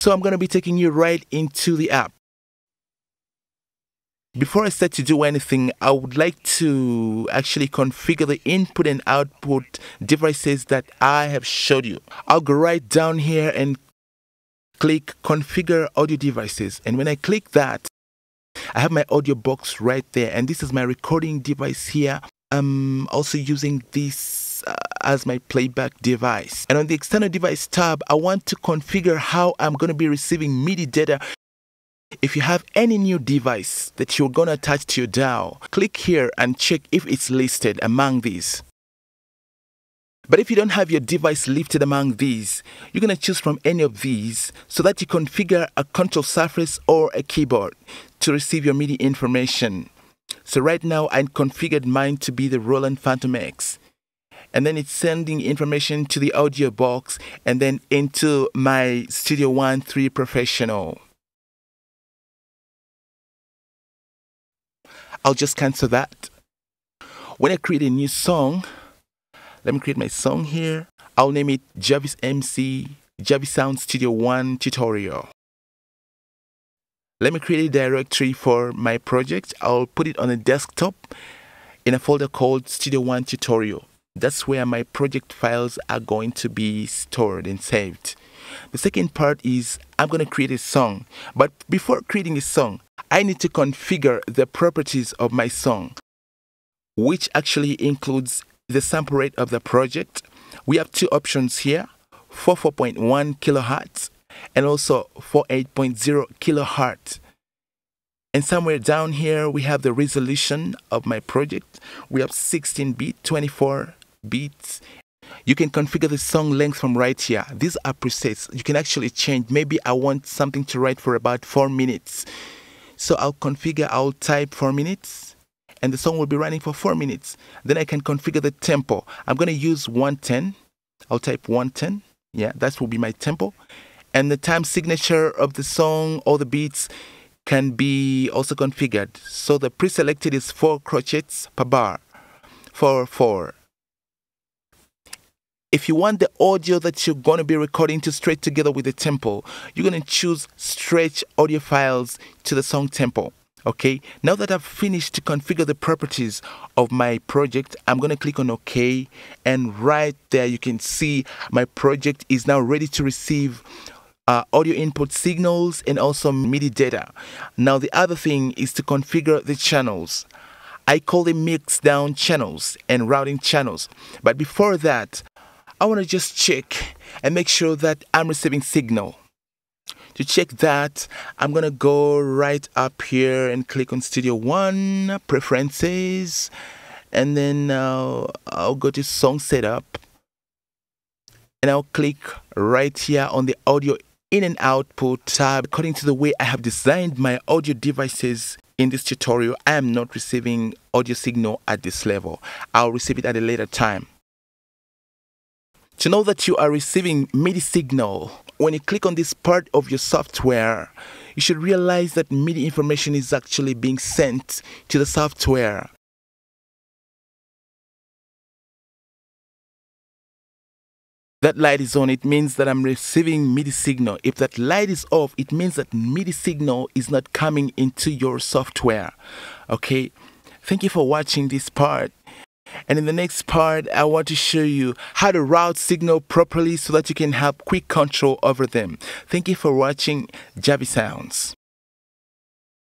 So I'm going to be taking you right into the app. Before I start to do anything, I would like to actually configure the input and output devices that I have showed you. I'll go right down here and click Configure Audio Devices. And when I click that, I have my audio box right there. And this is my recording device here. I'm also using this as my playback device. And on the External Device tab, I want to configure how I'm going to be receiving MIDI data. If you have any new device that you're going to attach to your DAW, click here and check if it's listed among these. But if you don't have your device listed among these, you're going to choose from any of these so that you configure a control surface or a keyboard to receive your MIDI information. So right now I configured mine to be the Roland Phantom X. And then it's sending information to the audio box and then into my Studio One 3 Professional. I'll just cancel that. When I create a new song, let me create my song here. I'll name it Javis MC, Javis Sound Studio One Tutorial. Let me create a directory for my project. I'll put it on a desktop in a folder called Studio One Tutorial. That's where my project files are going to be stored and saved. The second part is I'm going to create a song. But before creating a song, I need to configure the properties of my song, which actually includes the sample rate of the project. We have two options here, 44.1 kilohertz and also 48.0 kilohertz. And somewhere down here, we have the resolution of my project. We have 16-bit, 24 bits. You can configure the song length from right here. These are presets. You can actually change. Maybe I want something to write for about 4 minutes. So I'll type 4 minutes and the song will be running for 4 minutes. Then I can configure the tempo. I'm going to use 110. I'll type 110. Yeah, that will be my tempo. And the time signature of the song, all the beats can be also configured. So the pre-selected is 4 crochets per bar. 4. If you want the audio that you're going to be recording to straight together with the tempo, you're going to choose Stretch Audio Files to the song tempo. Okay, now that I've finished to configure the properties of my project, I'm going to click on OK. And right there, you can see my project is now ready to receive audio input signals and also MIDI data. Now, the other thing is to configure the channels. I call them mix down channels and routing channels. But before that, I want to just check and make sure that I'm receiving signal. To check that, I'm going to go right up here and click on Studio One, Preferences, and then I'll go to Song Setup. And I'll click right here on the Audio In and Output tab. According to the way I have designed my audio devices in this tutorial, I am not receiving audio signal at this level. I'll receive it at a later time. To know that you are receiving MIDI signal, when you click on this part of your software, you should realize that MIDI information is actually being sent to the software. That light is on, it means that I'm receiving MIDI signal. If that light is off, it means that MIDI signal is not coming into your software. Okay, thank you for watching this part. And in the next part, I want to show you how to route signal properly so that you can have quick control over them. Thank you for watching Javis Sounds.